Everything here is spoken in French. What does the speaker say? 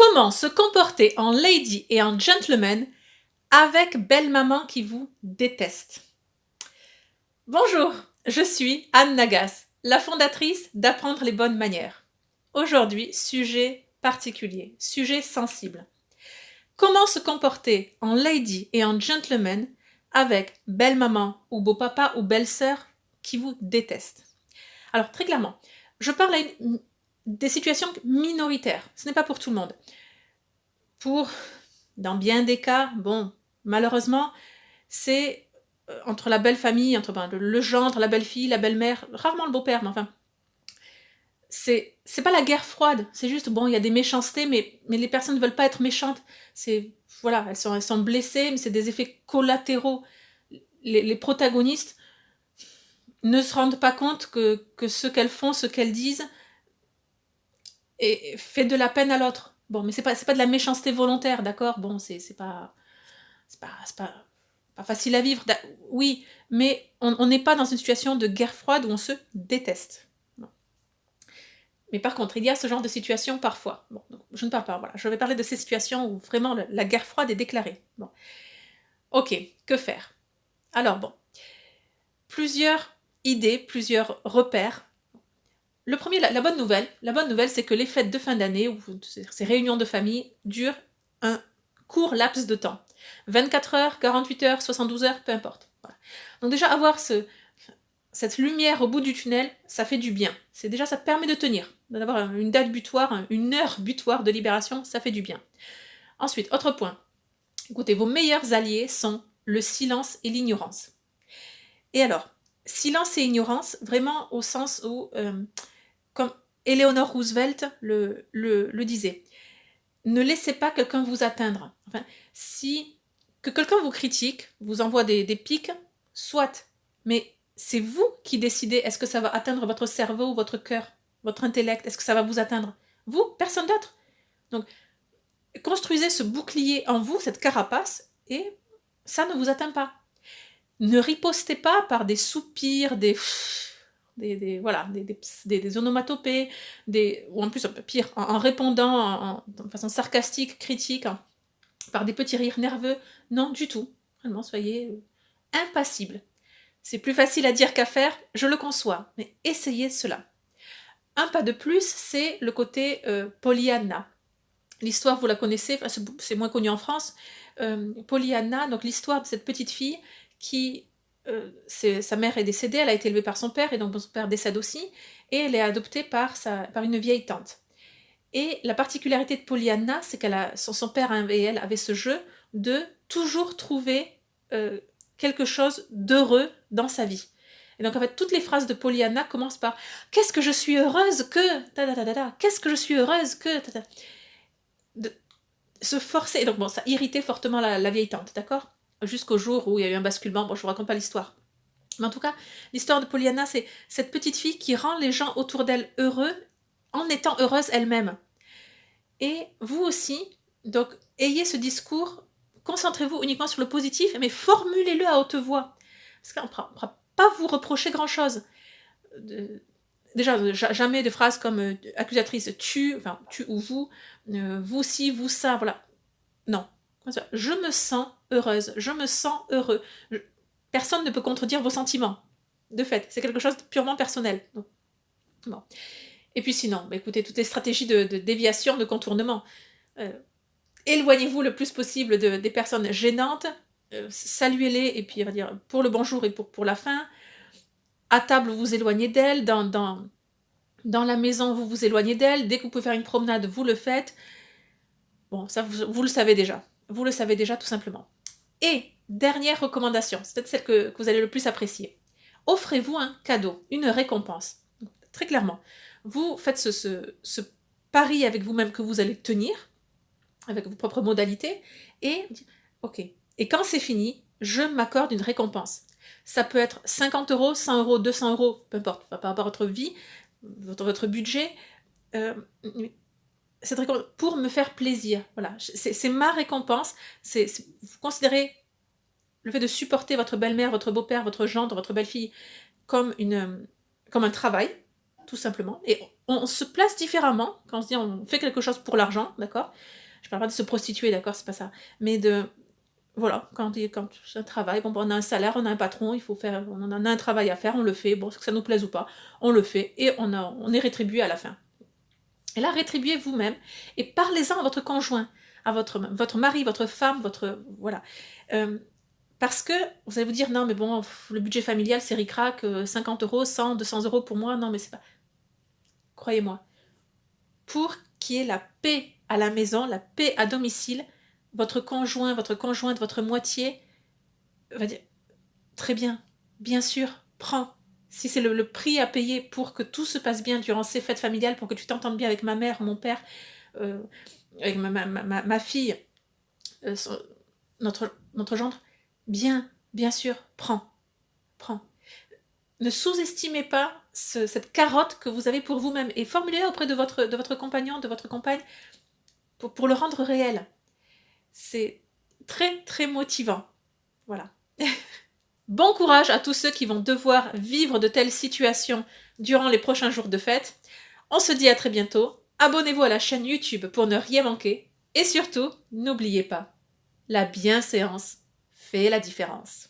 Comment se comporter en lady et en gentleman avec belle maman qui vous déteste? Bonjour, je suis Anne Nagas, la fondatrice d'Apprendre les bonnes manières. Aujourd'hui, sujet particulier, sujet sensible. Comment se comporter en lady et en gentleman avec belle maman ou beau papa ou belle sœur qui vous détestent? Alors très clairement, je parle des situations minoritaires, ce n'est pas pour tout le monde. Dans bien des cas, bon, malheureusement, c'est entre la belle famille, entre le gendre, la belle-fille, la belle-mère, rarement le beau-père, mais enfin, c'est pas la guerre froide, c'est juste, bon, il y a des méchancetés, mais les personnes ne veulent pas être méchantes. Voilà, elles sont blessées, mais c'est des effets collatéraux. Les protagonistes ne se rendent pas compte que ce qu'elles font, ce qu'elles disent, fait de la peine à l'autre. Bon, mais c'est pas de la méchanceté volontaire, d'accord? Bon, c'est pas facile à vivre. Oui, mais on n'est pas dans une situation de guerre froide où on se déteste. Non. Mais par contre, il y a ce genre de situation parfois. Bon, donc, je ne parle pas, voilà. Je vais parler de ces situations où vraiment la guerre froide est déclarée. Bon. Ok, que faire? Alors bon, plusieurs idées, plusieurs repères. Le premier, la bonne nouvelle, c'est que les fêtes de fin d'année, ou ces réunions de famille, durent un court laps de temps. 24 heures, 48 heures, 72 heures, peu importe. Voilà. Donc déjà, avoir cette lumière au bout du tunnel, ça fait du bien. Ça te permet de tenir, d'avoir une date butoir, une heure butoir de libération, ça fait du bien. Ensuite, autre point. Écoutez, vos meilleurs alliés sont le silence et l'ignorance. Et alors, silence et ignorance, vraiment au sens où, comme Eleanor Roosevelt le disait, ne laissez pas quelqu'un vous atteindre. Enfin, que quelqu'un vous critique, vous envoie des pics, soit, mais c'est vous qui décidez est-ce que ça va atteindre votre cerveau ou votre cœur, votre intellect, est-ce que ça va vous atteindre? Vous, personne d'autre. Donc, construisez ce bouclier en vous, cette carapace, et ça ne vous atteint pas. Ne ripostez pas par des soupirs, des onomatopées, ou en plus, pire, en répondant de façon sarcastique, critique, par des petits rires nerveux. Non, du tout. Vraiment, soyez impassible. C'est plus facile à dire qu'à faire, je le conçois, mais essayez cela. Un pas de plus, c'est le côté Pollyanna. L'histoire, vous la connaissez, c'est moins connu en France. Pollyanna, donc l'histoire de cette petite fille qui, sa mère est décédée, elle a été élevée par son père, et donc son père décède aussi, et elle est adoptée par une vieille tante. Et la particularité de Pollyanna, c'est son père et elle avaient ce jeu de toujours trouver quelque chose d'heureux dans sa vie. Et donc en fait, toutes les phrases de Pollyanna commencent par « Qu'est-ce que je suis heureuse que... Qu'est-ce que je suis heureuse que... » de se forcer. Et donc bon, ça irritait fortement la vieille tante, d'accord? Jusqu'au jour où il y a eu un basculement. Bon, je vous raconte pas l'histoire. Mais en tout cas, l'histoire de Pollyanna, c'est cette petite fille qui rend les gens autour d'elle heureux en étant heureuse elle-même. Et vous aussi, donc, ayez ce discours, concentrez-vous uniquement sur le positif, mais formulez-le à haute voix. Parce qu'on ne pourra pas vous reprocher grand-chose. Déjà, jamais de phrases comme accusatrice tu ou vous si, vous ça, voilà. Non. Je me sens heureuse, je me sens heureux. Personne ne peut contredire vos sentiments. De fait, c'est quelque chose de purement personnel. Donc, bon. Et puis sinon, écoutez, toutes les stratégies de déviation, de contournement. Éloignez-vous le plus possible des personnes gênantes, saluez-les, et puis on va dire pour le bonjour et pour la fin. À table, vous vous éloignez d'elles, dans la maison, vous vous éloignez d'elles, dès que vous pouvez faire une promenade, vous le faites. Bon, ça, vous le savez déjà. Vous le savez déjà, tout simplement. Et, dernière recommandation, c'est peut-être celle que vous allez le plus apprécier. Offrez-vous un cadeau, une récompense. Très clairement. Vous faites ce pari avec vous-même que vous allez tenir, avec vos propres modalités, et ok. Et quand c'est fini, je m'accorde une récompense. Ça peut être 50 euros, 100 euros, 200 euros, peu importe, par rapport à votre vie, votre budget, pour me faire plaisir. Voilà, c'est ma récompense. Vous considérez le fait de supporter votre belle-mère, votre beau-père, votre gendre, votre belle-fille comme un travail, tout simplement. Et on se place différemment quand on se dit on fait quelque chose pour l'argent, d'accord? Je parle pas de se prostituer, d'accord, c'est pas ça. Mais de voilà, quand c'est un travail, bon, on a un salaire, on a un patron, il faut faire on en a un travail à faire, on le fait, bon, que ça nous plaise ou pas, on le fait et on est rétribué à la fin. Et là, rétribuez vous-même et parlez-en à votre conjoint, à votre mari, votre femme, votre voilà. Parce que vous allez vous dire: «Non mais bon, le budget familial c'est ric-rac, 50 €, 100, 200 € pour moi, non mais c'est pas» croyez-moi, pour qu'il y ait la paix à la maison, la paix à domicile, votre conjoint, votre conjointe, votre moitié va dire: «Très bien, bien sûr, prends». Si c'est le prix à payer pour que tout se passe bien durant ces fêtes familiales, pour que tu t'entendes bien avec ma mère, mon père, heu, avec ma fille, son notre gendre, bien sûr, prends, prends. Ne sous-estimez pas cette carotte que vous avez pour vous-même et formulez-la auprès de votre compagnon, de votre compagne, pour le rendre réel. C'est très, très motivant. Voilà. Bon courage à tous ceux qui vont devoir vivre de telles situations durant les prochains jours de fête. On se dit à très bientôt. Abonnez-vous à la chaîne YouTube pour ne rien manquer. Et surtout, n'oubliez pas, la bienséance fait la différence.